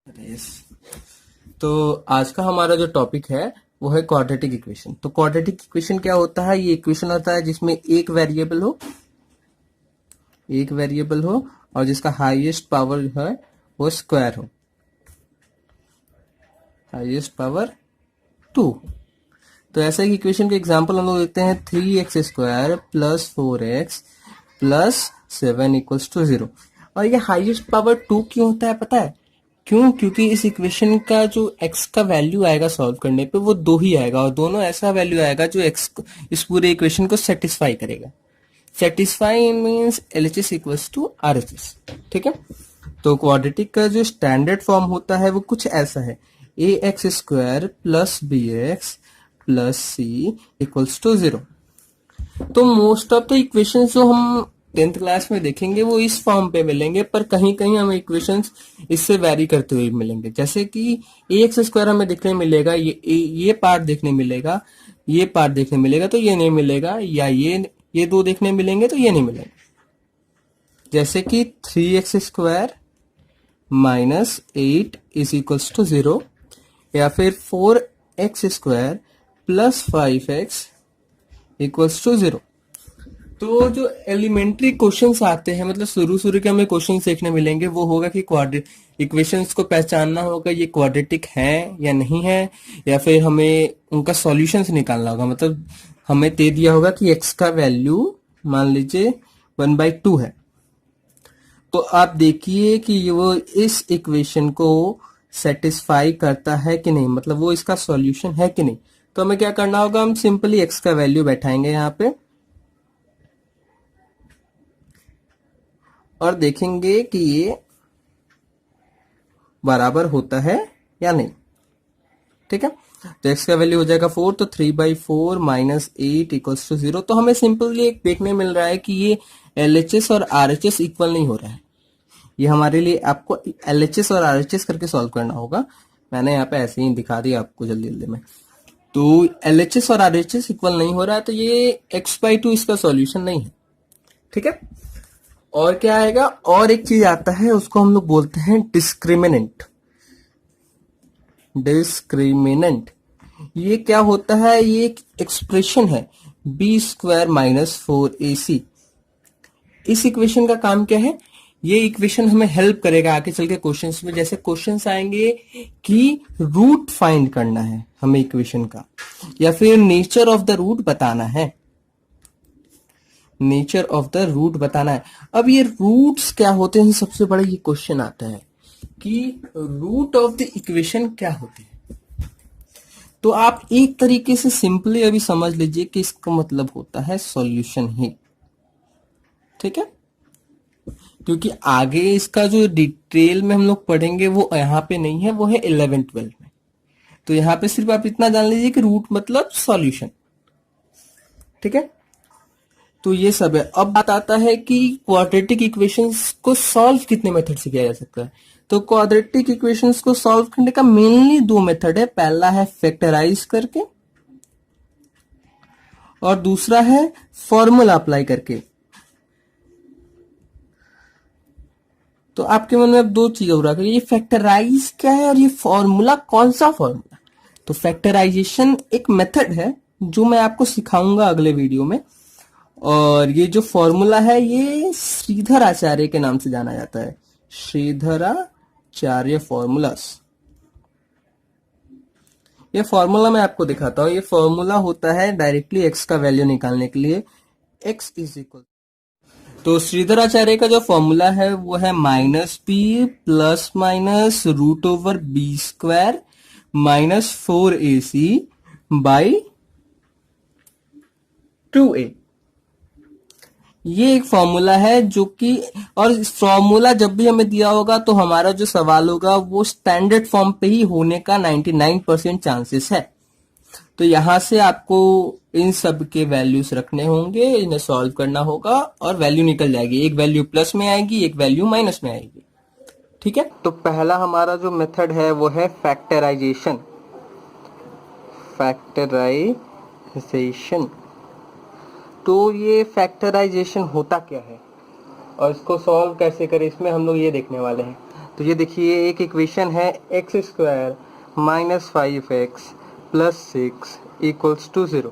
Yes. तो आज का हमारा जो टॉपिक है वो है क्वाड्रेटिक इक्वेशन। तो क्वाड्रेटिक इक्वेशन क्या होता है? ये इक्वेशन होता है जिसमें एक वेरिएबल हो और जिसका हाईएस्ट पावर है वो स्क्वायर हो, हाईएस्ट पावर 2। तो ऐसा एक इक्वेशन का एग्जांपल हम लोग देखते हैं, 3x² plus 4x plus 7 equals to 0। और ये हाईएस्ट पावर 2 क्यों होता है पता है? क्यों? क्योंकि इस इक्वेशन का जो x का वैल्यू आएगा सॉल्व करने पे वो 2 ही आएगा, और दोनों ऐसा वैल्यू आएगा जो इस पूरे इक्वेशन को सेटिस्फाई करेगा। Satisfy means LHS equals to RHS। ठीक है। तो क्वाड्रेटिक का जो स्टैंडर्ड फॉर्म होता है वो कुछ ऐसा है, ax² plus bx plus c equals to 0। तो मोस्ट ऑफ द इक्वेशंस जो हम 10th क्लास में देखेंगे वो इस फॉर्म पे मिलेंगे, पर कहीं कहीं हमें इक्वेशंस इससे वैरी करते हुए मिलेंगे। जैसे कि ax² हमें देखने मिलेगा, ये पार्ट देखने मिलेगा, ये पार्ट देखने मिलेगा तो ये नहीं मिलेगा, या ये दो देखने मिलेंगे तो ये नहीं मिलेंगे। जैसे कि 3x² minus 8 is equals to 0, या फिर 4x² plus 5x equals to 0। तो जो एलिमेंट्री क्वेश्चंस आते हैं, मतलब शुरू शुरू के हमें क्वेश्चंस देखने मिलेंगे, वो होगा कि इक्वेशंस को पहचानना होगा ये क्वाड्रेटिक है या नहीं है, या फिर हमें उनका सॉल्यूशंस निकालना होगा। मतलब हमें दे दिया होगा कि x का वैल्यू मान लीजिए 1/2 है, तो आप देखिए कि वो इस इक्वेशन को सेटिस्फाई करता है कि नहीं, मतलब वो इसका सॉल्यूशन है कि नहीं। तो हमें क्या करना होगा, हम सिंपली x का वैल्यू बैठाएंगे यहाँ पे और देखेंगे कि ये बराबर होता है या नहीं। ठीक है। तो x का वैल्यू हो जाएगा 4, तो 3/4 माइनस 8 इक्वल्स टू 0। तो हमें सिंपली एक देखने मिल रहा है कि ये LHS और RHS इक्वल नहीं हो रहा है। ये हमारे लिए आपको LHS और RHS करके सॉल्व करना होगा। मैंने यहाँ पे ऐसे ही दिखा दिया आपको जल्दी जल्दी में। तो LHS और RHS इक्वल नहीं हो रहा है, तो ये x/2 इसका सॉल्यूशन नहीं है। ठीक है। और क्या आएगा? और एक चीज आता है, उसको हम लोग बोलते हैं डिस्क्रिमिनेंट। डिस्क्रिमिनेंट ये क्या होता है? ये एक एक्सप्रेशन है, b² माइनस 4ac। इस इक्वेशन का काम क्या है? ये इक्वेशन हमें हेल्प करेगा आगे चल के क्वेश्चंस में। जैसे क्वेश्चंस आएंगे कि रूट फाइंड करना है हमें इक्वेशन का, या फिर नेचर ऑफ द रूट बताना है, नेचर ऑफ द रूट बताना है। अब ये रूट्स क्या होते हैं, सबसे बड़ा ये क्वेश्चन आता है कि रूट ऑफ द इक्वेशन क्या होते हैं। तो आप एक तरीके से सिंपली अभी समझ लीजिए कि इसका मतलब होता है सॉल्यूशन ही। ठीक है। क्योंकि आगे इसका जो डिटेल में हम लोग पढ़ेंगे वो यहाँ पे नहीं है, वो है 11th-12th में। तो यहाँ पे सिर्फ आप इतना जान लीजिए कि रूट मतलब सॉल्यूशन। ठीक है। तो ये सब है। अब बात आता है कि क्वाड्रेटिक इक्वेशंस को सॉल्व कितने मेथड से किया जा सकता है। तो क्वाड्रेटिक इक्वेशंस को सॉल्व करने का मेनली 2 मेथड है। पहला है फैक्टराइज करके, और दूसरा है फॉर्मूला अप्लाई करके। तो आपके मन में अब 2 चीज हो रहा है, ये फैक्टराइज क्या है और ये फॉर्मूला कौन सा फॉर्मूला। तो फैक्टराइजेशन एक मेथड है जो मैं आपको सिखाऊंगा अगले वीडियो में। और ये जो फॉर्मूला है ये श्रीधर आचार्य के नाम से जाना जाता है, श्रीधराचार्य फॉर्मूलास। ये फॉर्मूला मैं आपको दिखाता हूं। ये फॉर्मूला होता है डायरेक्टली x का वैल्यू निकालने के लिए, x इज इक्वल। तो श्रीधराचार्य का जो फॉर्मूला है वो है -p plus minus √b² minus 4ac by 2a। ये एक फॉर्मूला है जो कि, और इस फॉर्मूला जब भी हमें दिया होगा तो हमारा जो सवाल होगा वो स्टैंडर्ड फॉर्म पे ही होने का 99% चांसेस है। तो यहां से आपको इन सब के वैल्यूज रखने होंगे, इन्हें सॉल्व करना होगा और वैल्यू निकल जाएगी। एक वैल्यू प्लस में आएगी, एक वैल्यू माइनस में आएगी। ठीक है। तो पहला हमारा जो मेथड है वो है फैक्टराइजेशन। फैक्टराइजेशन। तो ये फैक्टराइजेशन होता क्या है और इसको सॉल्व कैसे करें, इसमें हम लोग ये देखने वाले हैं। तो ये देखिए एक इक्वेशन है X square minus 5x plus 6 equals to 0।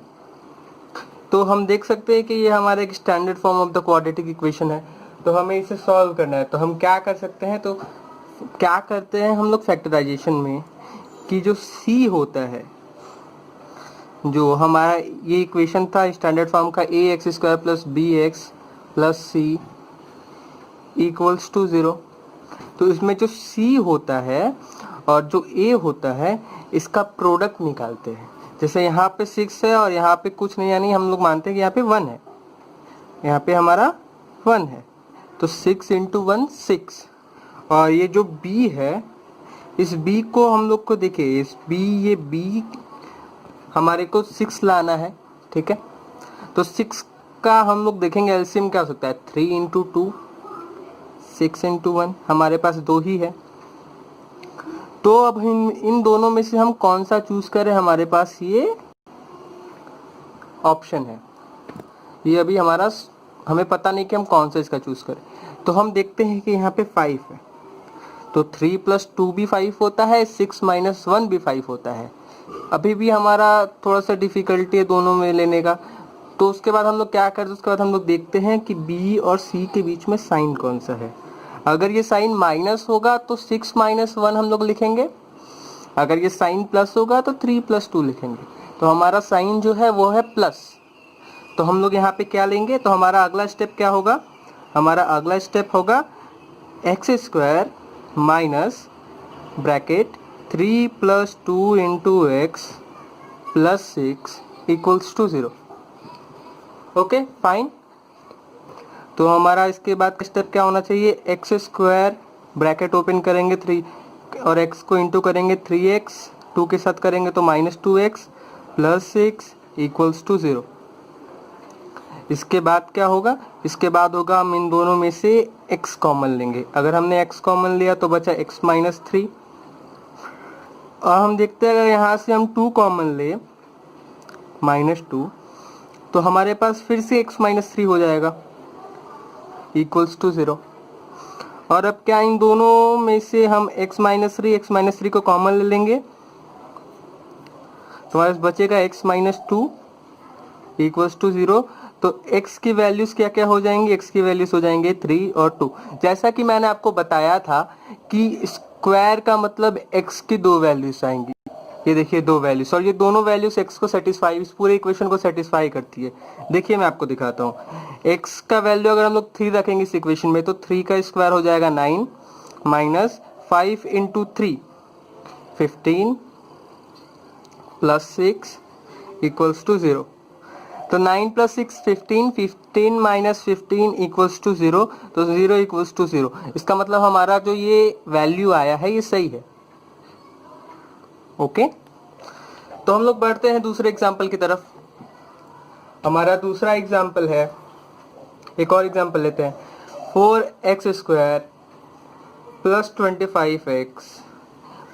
तो हम देख सकते हैं कि ये हमारा एक standard form of the quadratic equation है। तो हमें इसे सॉल्व करना है, तो हम क्या कर सकते हैं, तो क्या करते हैं हम लोग फैक्टराइजेशन में कि जो c होता है, जो हमारा ये इक्वेशन था स्टैंडर्ड फॉर्म का a x square plus b x plus c equals to 0। तो इसमें जो c होता है और जो a होता है इसका प्रोडक्ट निकालते हैं। जैसे यहाँ पे 6 है और यहाँ पे कुछ नहीं, यानी हम लोग मानते हैं कि यहाँ पे 1 है, यहाँ पे हमारा 1 है, तो 6 इंटू 1 6। और ये जो b है, इस b को हम लोग को देखिए, इस b, ये b हमारे को 6 लाना है, ठीक है। तो 6 का हम लोग देखेंगे एलसीएम क्या हो सकता है, 3 इंटू 2, 6 इंटू 1, हमारे पास 2 ही है। तो अब इन दोनों में से हम कौन सा चूज करें, हमारे पास ये ऑप्शन है, ये अभी हमारा हमें पता नहीं कि हम कौन सा इसका चूज करें। तो हम देखते हैं कि यहाँ पे 5 है, तो 3 प्लस 2 भी 5 होता है, 6 माइनस 1 भी 5 होता है। अभी भी हमारा थोड़ा सा डिफिकल्टी है दोनों में लेने का। तो उसके बाद हम लोग क्या करते हैं, उसके बाद हम लोग देखते हैं कि b और c के बीच में साइन कौन सा है। अगर ये साइन माइनस होगा तो 6 माइनस 1 हम लोग लिखेंगे, अगर ये साइन प्लस होगा तो 3 प्लस 2 लिखेंगे। तो हमारा साइन जो है वो है प्लस, तो हम लोग यहाँ पे क्या लेंगे, तो हमारा अगला स्टेप क्या होगा, हमारा अगला स्टेप होगा X square minus bracket 3 plus 2 into X plus 6 equals to 0। Okay fine. तो हमारा इसके बाद का स्टेप क्या होना चाहिए, एक्स स्क्वायर ब्रैकेट ओपन करेंगे 3 और x को इंटू करेंगे 3x, 2 के साथ करेंगे तो minus 2x plus 6 equals to 0। इसके बाद क्या होगा, इसके बाद होगा हम इन दोनों में से x कॉमन लेंगे। अगर हमने x कॉमन लिया तो बचा x माइनस 3, और हम देखते हैं अगर यहाँ से हम 2 कॉमन ले माइनस 2, तो हमारे पास फिर से x माइनस 3 हो जाएगा इक्वल्स टू 0। और अब क्या, इन दोनों में से हम x माइनस 3 को कॉमन ले लेंगे, तो हमारे पास बचेगा x माइनस 2 इक्वल्स टू 0। तो x की वैल्यूज क्या क्या हो जाएंगी, x की वैल्यूज हो जाएंगे 3 और 2। जैसा कि मैंने आपको बताया था कि स्क्वायर का मतलब x की 2 वैल्यूज आएंगी। ये देखिए 2 वैल्यूज, और ये दोनों वैल्यूज x को सेटिस्फाई, इस पूरे इक्वेशन को सेटिस्फाई करती है। देखिए मैं आपको दिखाता हूँ, x का वैल्यू अगर हम लोग 3 रखेंगे इस इक्वेशन में, तो 3 का स्क्वायर हो जाएगा 9 minus 5 into 3 15 plus 6 equals to 0। तो 9 प्लस 6 15, 15 माइनस 15 इक्वल्स टू 0, तो 0 इक्वल्स टू 0। इसका मतलब हमारा जो ये वैल्यू आया है ये सही है। ओके, तो हम लोग बढ़ते हैं दूसरे एग्जाम्पल की तरफ। हमारा दूसरा एग्जाम्पल है, एक और एग्जाम्पल लेते हैं, 4x square plus 25x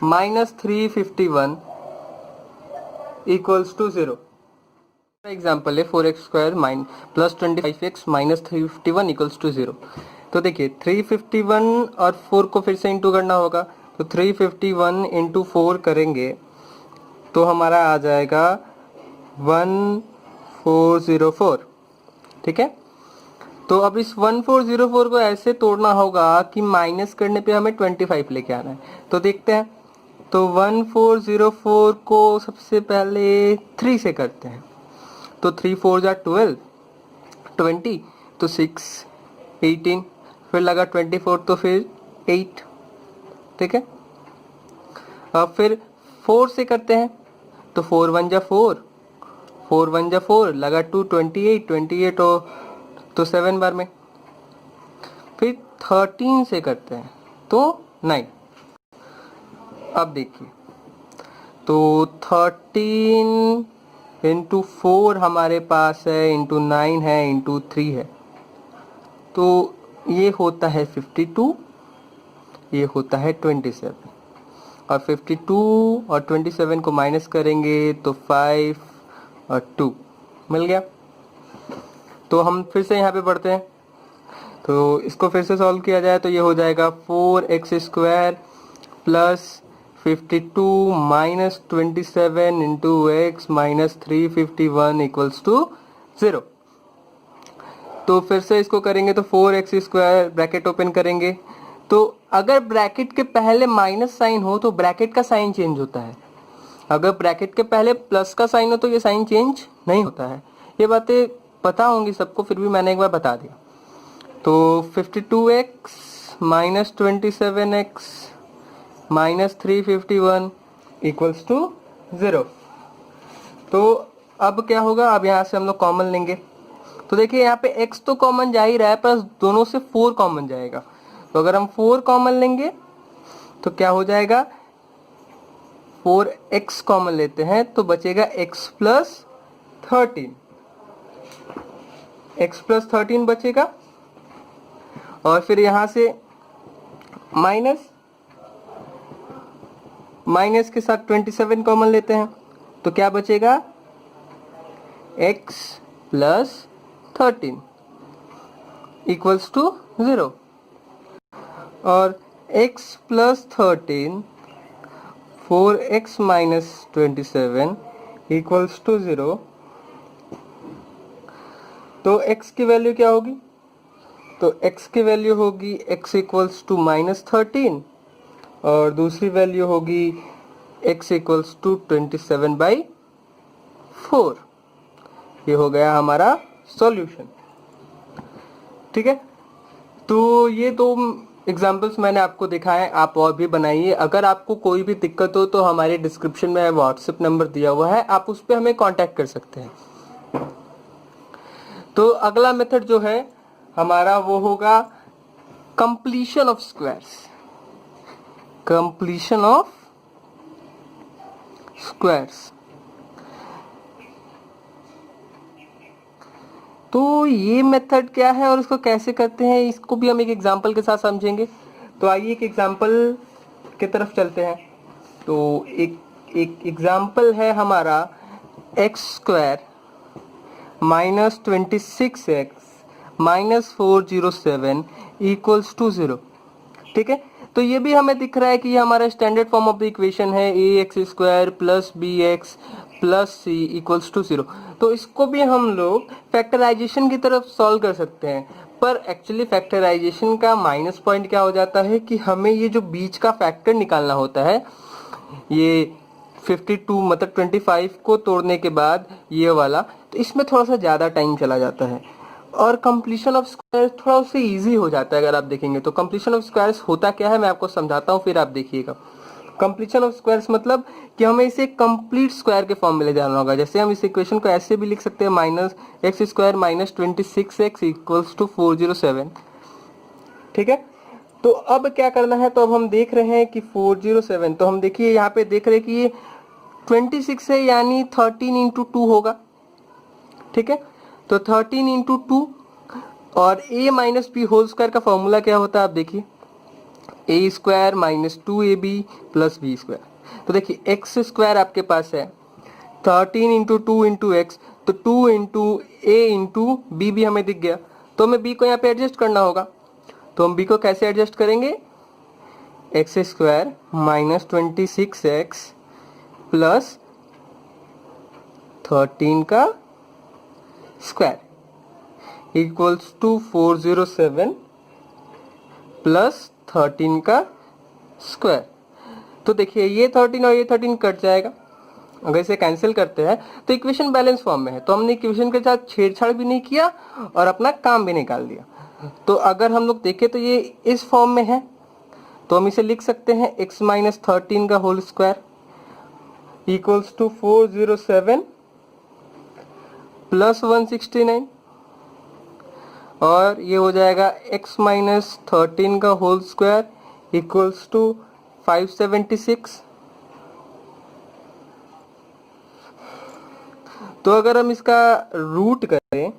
minus 351 equals to 0। Example है 4x square plus 25x minus 351 equals to 0। तो देखिए 351 और 4 को फिर से इंटू करना होगा, तो 351 इंटू 4 करेंगे तो हमारा आ जाएगा 1404, ठीक है। तो अब इस 1404 को ऐसे तोड़ना होगा कि माइनस करने पे हमें 25 लेके आना है। तो देखते हैं, तो 1404 को सबसे पहले 3 से करते हैं, तो 3 4 जा 12, 20, तो 6 18, फिर लगा 24, तो फिर 8, ठीक है। अब फिर 4 से करते हैं, तो 4 1 जा 4, 4 1 जा 4, लगा 2 28, 28 तो 7 बार में। फिर 13 से करते हैं तो 9। अब देखिए, तो 13 इंटू 4 हमारे पास है, इंटू 9 है, इंटू 3 है, तो ये होता है 52, ये होता है 27, और 52 और 27 को माइनस करेंगे तो 5 और 2 मिल गया। तो हम फिर से यहाँ पे पढ़ते हैं, तो इसको फिर से सॉल्व किया जाए तो ये हो जाएगा 4x² plus 52 minus 27 into X minus 351 equals to 0। तो फिर से इसको करेंगे तो 4x² ब्रैकेट ओपन करेंगे, तो अगर ब्रैकेट के पहले माइनस साइन हो तो ब्रैकेट का साइन चेंज होता है, अगर ब्रैकेट के पहले प्लस का साइन हो तो ये साइन चेंज नहीं होता है। ये बातें पता होंगी सबको, फिर भी मैंने एक बार बता दिया। तो 52x minus 27x minus 351 equals to 0। तो अब क्या होगा, अब यहाँ से हम लोग कॉमन लेंगे, तो देखिए यहाँ पे x तो कॉमन जा ही रहा है, प्लस दोनों से 4 कॉमन जाएगा। तो अगर हम 4 कॉमन लेंगे तो क्या हो जाएगा, 4x कॉमन लेते हैं तो बचेगा x प्लस 13, x प्लस 13 बचेगा। और फिर यहां से माइनस के साथ 27 कॉमन लेते हैं तो क्या बचेगा, x प्लस 13 इक्वल्स टू 0। और x plus 13 4x minus 27 equals to 0। तो x की वैल्यू क्या होगी, तो x की वैल्यू होगी x इक्वल्स टू माइनस 13 और दूसरी वैल्यू होगी x इक्वल्स टू 27/4। ये हो गया हमारा सॉल्यूशन। ठीक है, तो ये दो एग्जाम्पल्स मैंने आपको दिखाए, आप और भी बनाइए। अगर आपको कोई भी दिक्कत हो तो हमारे डिस्क्रिप्शन में व्हाट्सएप नंबर दिया हुआ है, आप उस पर हमें कांटेक्ट कर सकते हैं। तो अगला मेथड जो है हमारा वो होगा completion of squares. Completion of squares, तो ये मेथड क्या है और इसको कैसे करते हैं, इसको भी हम एक एग्जांपल के साथ समझेंगे। तो आइए एक एग्जांपल की तरफ चलते हैं। तो एक एग्जांपल है हमारा x² minus 26x minus 407 equals to 0। ठीक है, तो ये भी हमें दिख रहा है कि ये हमारा standard form of the equation है, ax² plus bx plus c equals to 0। तो इसको भी हम लोग फैक्टराइजेशन की तरफ सॉल्व कर सकते हैं, पर एक्चुअली फैक्टराइजेशन का माइनस पॉइंट क्या हो जाता है कि हमें ये जो बीच का फैक्टर निकालना होता है, ये 52 मतलब 25 को तोड़ने के बाद ये वाला, तो इसमें थोड़ा सा ज़्यादा टाइम चला जाता है। और कंप्लीशन ऑफ स्क्वायर्स थोड़ा उससे इजी हो जाता है। अगर आप देखेंगे तो कंप्लीशन ऑफ स्क्वायर्स होता क्या है मैं आपको समझाता हूँ, फिर आप देखिएगा। कंप्लीशन ऑफ स्क्वायर्स मतलब कि हमें इसे कंप्लीट स्क्वायर के फॉर्म में ले जाना होगा। जैसे हम इस इक्वेशन को ऐसे भी लिख सकते हैं, minus x² minus 26x equals to 407। ठीक है, तो अब क्या करना है, तो अब हम देख रहे हैं कि 407, तो हम देखिए यहाँ पे देख रहे हैं कि ये 26 है, यानी 13 इंटू 2 होगा। ठीक है, तो 13 इंटू 2 और a minus B whole square का फॉर्मूला क्या होता है, आप देखिए a² minus 2ab plus b square. तो देखिए x² आपके पास है 13 इंटू 2 इंटू एक्स, तो 2 इंटू a इंटू बी भी हमें दिख गया, तो हमें b को यहाँ पे एडजस्ट करना होगा। तो हम b को कैसे एडजस्ट करेंगे, x² माइनस 26x प्लस 13 का स्क्वायर इक्वल्स टू 407 प्लस 13 का स्क्वायर। तो देखिए ये 13 और ये 13 कट जाएगा, अगर इसे कैंसिल करते हैं तो इक्वेशन बैलेंस फॉर्म में है। तो हमने इक्वेशन के साथ छेड़छाड़ भी नहीं किया और अपना काम भी निकाल दिया। तो अगर हम लोग देखें तो ये इस फॉर्म में है, तो हम इसे लिख सकते हैं x माइनस 13 का whole square equals to 407 plus 169, और ये हो जाएगा x माइनस 13 का होल स्क्वायर इक्वल्स टू 576। तो अगर हम इसका रूट करें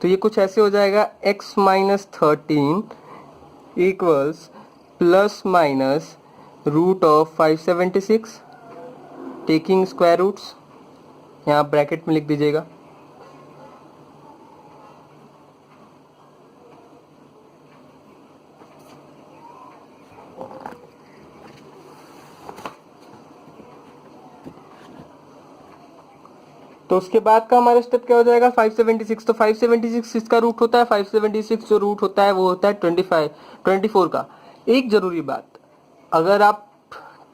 तो ये कुछ ऐसे हो जाएगा, x minus 13 equals plus minus root of 576 taking square roots, यहाँ ब्रैकेट में लिख दीजिएगा। तो उसके बाद का हमारा स्टेप क्या हो जाएगा 576। तो 576 इसका रूट होता है, 576 जो रूट होता है वो होता है 24 का। एक जरूरी बात, अगर आप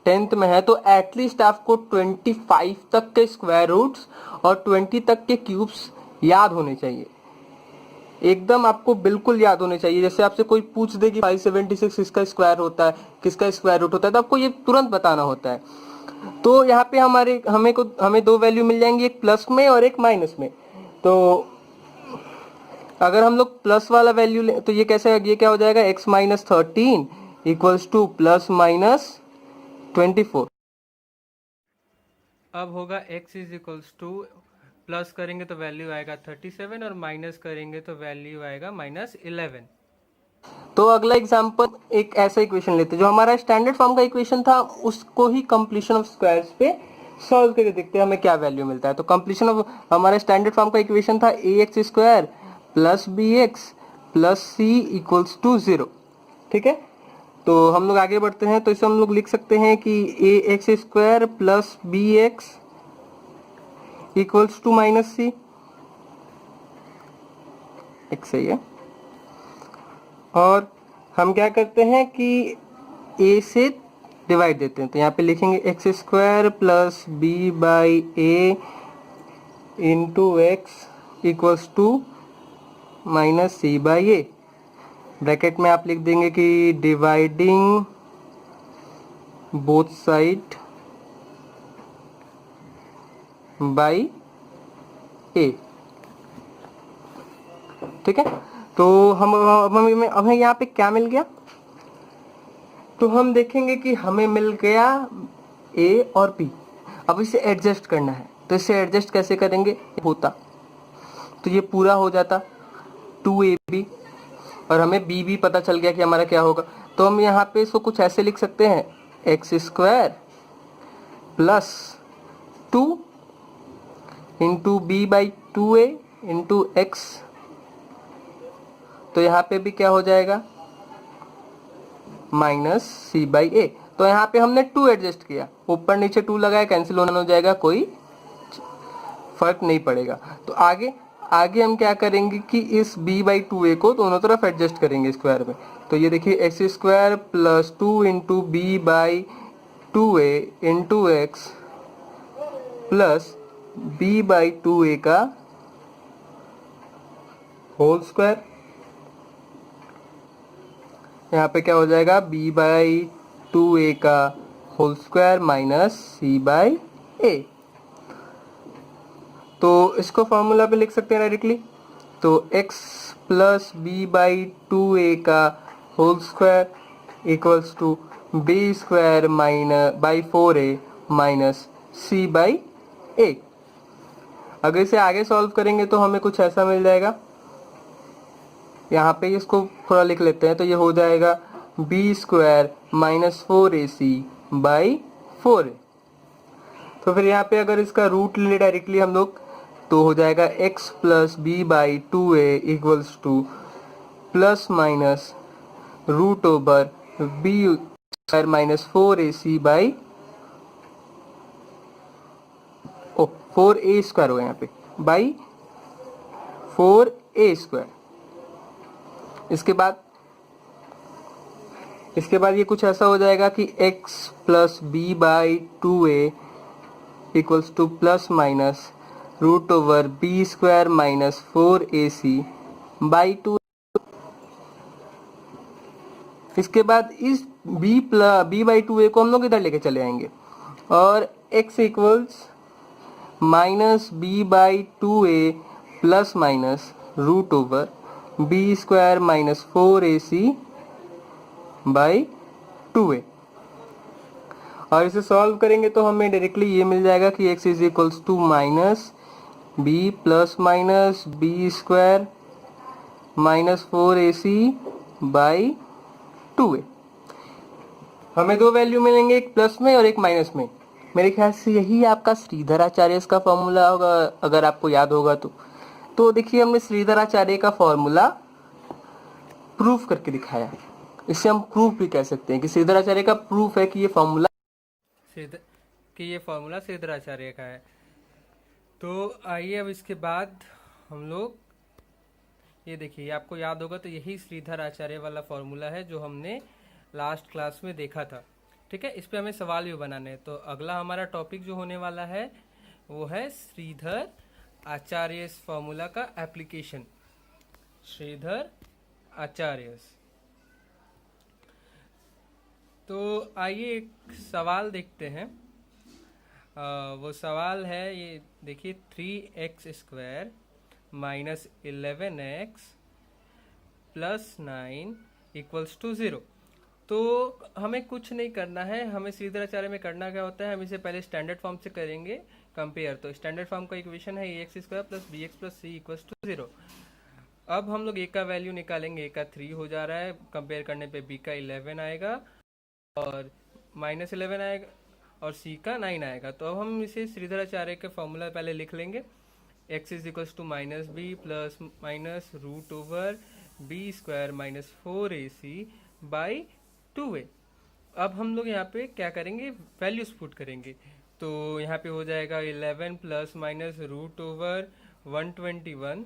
10th में है तो एटलीस्ट आपको 25 तक के स्क्वायर रूट्स और 20 तक के क्यूब्स याद होने चाहिए, एकदम आपको बिल्कुल याद होने चाहिए। जैसे आपसे कोई पूछ दे कि 576 किसका स्क्वायर होता है, किसका स्क्वायर रूट होता है, तो आपको ये तुरंत बताना होता है। तो यहाँ पे हमें दो वैल्यू मिल जाएंगी, एक प्लस में और एक माइनस में। तो अगर हम लोग प्लस वाला वैल्यू ले तो ये कैसे, ये क्या हो जाएगा, x minus 13 equals to plus minus 24। अब होगा x is equals to, plus करेंगे तो वैल्यू आएगा 37 और माइनस करेंगे तो वैल्यू आएगा -11। तो अगला एग्जांपल एक ऐसा इक्वेशन लेते हैं जो हमारा स्टैंडर्ड फॉर्म का इक्वेशन था, उसको ही कंप्लीशन ऑफ स्क्वायर्स पे सॉल्व करके देखते हैं हमें क्या वैल्यू मिलता है। तो कंप्लीशन ऑफ हमारा स्टैंडर्ड फॉर्म का इक्वेशन था ax square plus bx plus c equals to 0। ठीक है, तो हम लोग आगे बढ़ते हैं। तो इसे हम लोग लिख सकते हैं कि ax square plus bx equals to minus c। एक सही है। और हम क्या करते हैं कि a से डिवाइड देते हैं, तो यहाँ पे लिखेंगे X square plus B by A into X equals to minus C by A. Bracket में आप लिख देंगे कि dividing both side by A. ठीक है, तो हमें यहाँ पे क्या मिल गया, तो हम देखेंगे कि हमें मिल गया a और b। अब इसे एडजस्ट करना है, तो इसे एडजस्ट कैसे करेंगे, होता तो ये पूरा हो जाता 2ab, और हमें b भी पता चल गया कि हमारा क्या होगा। तो हम यहाँ पे इसको कुछ ऐसे लिख सकते हैं, X square plus 2 into B by 2a into X. तो यहाँ पे भी क्या हो जाएगा, माइनस सी बाई ए। तो यहाँ पे हमने 2 एडजस्ट किया, ऊपर नीचे 2 लगाया, कैंसिल होना हो जाएगा, कोई फर्क नहीं पड़ेगा। तो आगे हम क्या करेंगे कि इस b बाई 2a को दोनों तरफ एडजस्ट करेंगे स्क्वायर में। तो ये देखिए X square plus 2 into B by 2a into X plus b by 2a का होल स्क्वायर। यहाँ पे क्या हो जाएगा, b बाई 2a का whole square minus c by a। तो इसको फॉर्मूला पे लिख सकते हैं डायरेक्टली। तो x plus B by 2a का whole square equals to B square minus by 4a minus c by a। अगर इसे आगे सॉल्व करेंगे तो हमें कुछ ऐसा मिल जाएगा, यहाँ पे इसको थोड़ा लिख लेते हैं। तो ये हो जाएगा B square minus 4ac by 4a। तो फिर यहाँ पे अगर इसका रूट ले डायरेक्टली हम लोग, तो हो जाएगा x plus B by 2a equals to plus minus root over B square minus 4ac by 4a square होगा यहाँ पे बाई 4a स्क्वायर। इसके बाद ये कुछ ऐसा हो जाएगा कि x plus B by 2a equals to plus minus root over B square minus 4ac by 2। इसके बाद इस b बाई 2a को हम लोग इधर लेके चले आएंगे, और x equals minus B by 2a plus minus root over B square minus 4ac by 2a। और इसे सॉल्व करेंगे तो हमें डायरेक्टली ये मिल जाएगा कि x is equals to minus B plus minus B square minus 4ac by 2a। हमें दो वैल्यू मिलेंगे, एक प्लस में और एक माइनस में। मेरे ख्याल से यही आपका श्रीधराचार्य का फॉर्मूला होगा, अगर आपको याद होगा तो देखिए हमने श्रीधराचार्य का फॉर्मूला प्रूफ करके दिखाया। इसे हम प्रूफ भी कह सकते हैं कि श्रीधराचार्य का प्रूफ है कि ये फॉर्मूला श्रीधराचार्य का है। तो आइए अब इसके बाद हम लोग ये देखिए, आपको याद होगा तो यही श्रीधर आचार्य वाला फॉर्मूला है जो हमने लास्ट क्लास में देखा था। ठीक है, इस पे हमें सवाल भी बनाने हैं। तो अगला हमारा टॉपिक जो होने वाला है वो है श्रीधर आचार्य फॉर्मूला का एप्लीकेशन। श्रीधर आचार्य। तो आइए एक सवाल देखते हैं। वो सवाल है, ये देखिए, 3x² minus 11x plus 9 equals to 0। तो हमें कुछ नहीं करना है, हमें श्रीधराचार्य में करना क्या होता है, हम इसे पहले स्टैंडर्ड फॉर्म से करेंगे कंपेयर। तो स्टैंडर्ड फॉर्म का इक्वेशन है ax² plus bx plus c equals to 0। अब हम लोग a का वैल्यू निकालेंगे, a का 3 हो जा रहा है, कंपेयर करने पे b का 11 आएगा और माइनस 11 आएगा और c का 9 आएगा। तो अब हम इसे श्रीधराचार्य के फॉर्मूला पहले लिख लेंगे। x is equals to minus B plus minus root over b² minus 4ac by 2a। अब हम लोग यहाँ पे क्या करेंगे, वैल्यूज पुट करेंगे। तो यहाँ पे हो जाएगा 11 प्लस माइनस रूट ओवर 121।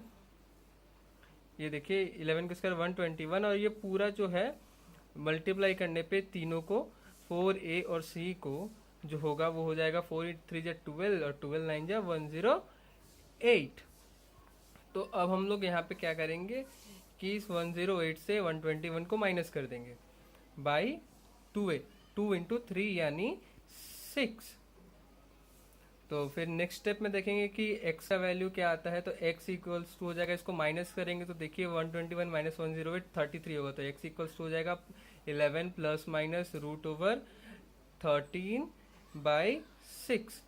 ये देखिए 11 का स्क्वायर 121 और ये पूरा जो है मल्टीप्लाई करने पे तीनों को 4a और c को जो होगा वो हो जाएगा 4 3 जा 12 और 12 9 जा 108। तो अब हम लोग यहाँ पे क्या करेंगे कि इस 108 से 121 को माइनस कर देंगे बाई 2a, 2 इंटू 3 यानी 6। तो फिर नेक्स्ट स्टेप में देखेंगे कि x का वैल्यू क्या आता है। तो x इक्वल्स टू हो जाएगा, इसको माइनस करेंगे तो देखिए 121 माइनस 108 33 होगा। तो x इक्वल्स टू हो जाएगा 11 plus minus root over 13 by 6।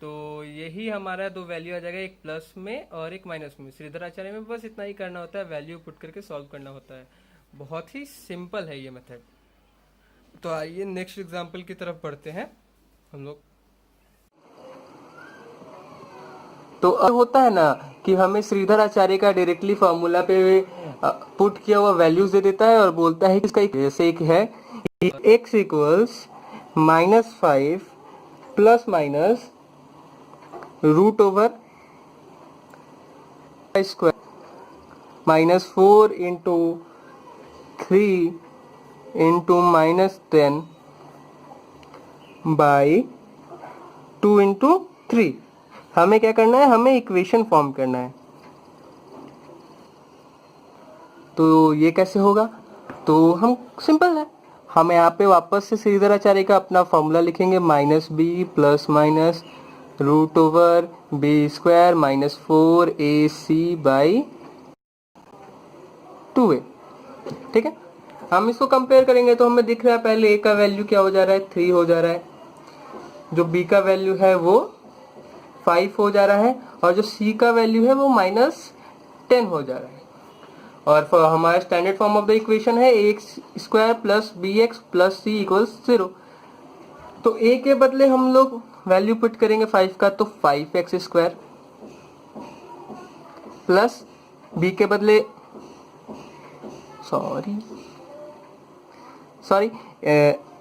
तो यही हमारा दो वैल्यू आ जाएगा, एक प्लस में और एक माइनस में। श्रीधराचार्य में बस इतना ही करना होता है, वैल्यू पुट करके सॉल्व करना होता है। बहुत ही सिंपल है ये मेथड। तो आइए नेक्स्ट एग्जांपल की तरफ बढ़ते हैं हम लोग। तो अब होता है ना कि हमें श्रीधराचार्य का डायरेक्टली फॉर्मूला पे पुट किया हुआ वैल्यूज दे देता है और बोलता है कि इसका जैसे एक है x equals -5 plus minus root over square minus 4 into 3 into minus 10 by 2 into 3। हमें क्या करना है, हमें इक्वेशन फॉर्म करना है। तो ये कैसे होगा, तो हम सिंपल है, हम यहाँ पे वापस से श्रीधराचार्य का अपना फॉर्मूला लिखेंगे, minus B plus minus root over b² minus 4ac by 2a। ठीक है, हम इसको कंपेयर करेंगे तो हमें दिख रहा है पहले a का वैल्यू क्या हो जा रहा है, 3 हो जा रहा है, जो b का वैल्यू है वो 5 हो जा रहा है और जो c का वैल्यू है वो -10 हो जा रहा है। और हमारा standard form of the equation है ax² plus bx plus c equals 0। तो a के बदले हम लोग वैल्यू पुट करेंगे 5 का, तो 5x² प्लस b के बदले सॉरी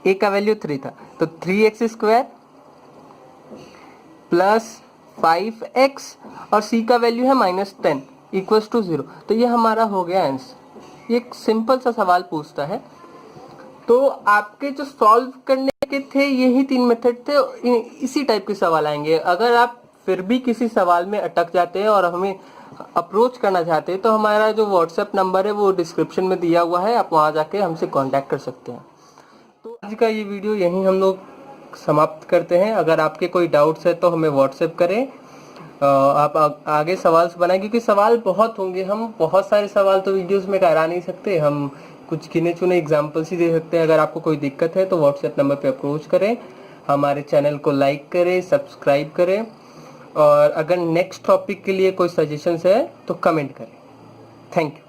a का वैल्यू 3 था तो 3x² प्लस 5x और c का वैल्यू है -10 इक्वल्स टू 0। तो ये हमारा हो गया आंसर। ये एक सिंपल सा सवाल पूछता है। तो आपके जो सॉल्व करने के थे यही 3 मेथड थे, इसी टाइप के सवाल आएंगे। अगर आप फिर भी किसी सवाल में अटक जाते हैं और हमें अप्रोच करना चाहते हैं तो हमारा जो व्हाट्सएप नंबर है वो डिस्क्रिप्शन में दिया हुआ है, आप वहाँ जाके हमसे कांटेक्ट कर सकते हैं। तो आज का ये वीडियो यहीं हम लोग समाप्त करते हैं। अगर आपके कोई डाउट्स है तो हमें व्हाट्सएप करें, आप आगे सवाल बनाएं, क्योंकि सवाल बहुत होंगे। हम बहुत सारे सवाल तो वीडियोस में करा नहीं सकते, हम कुछ गिने चुने एग्जाम्पल्स ही दे सकते हैं। अगर आपको कोई दिक्कत है तो व्हाट्सएप नंबर पे अप्रोच करें, हमारे चैनल को लाइक करें, सब्सक्राइब करें और अगर नेक्स्ट टॉपिक के लिए कोई सजेशंस है तो कमेंट करें। Thank you.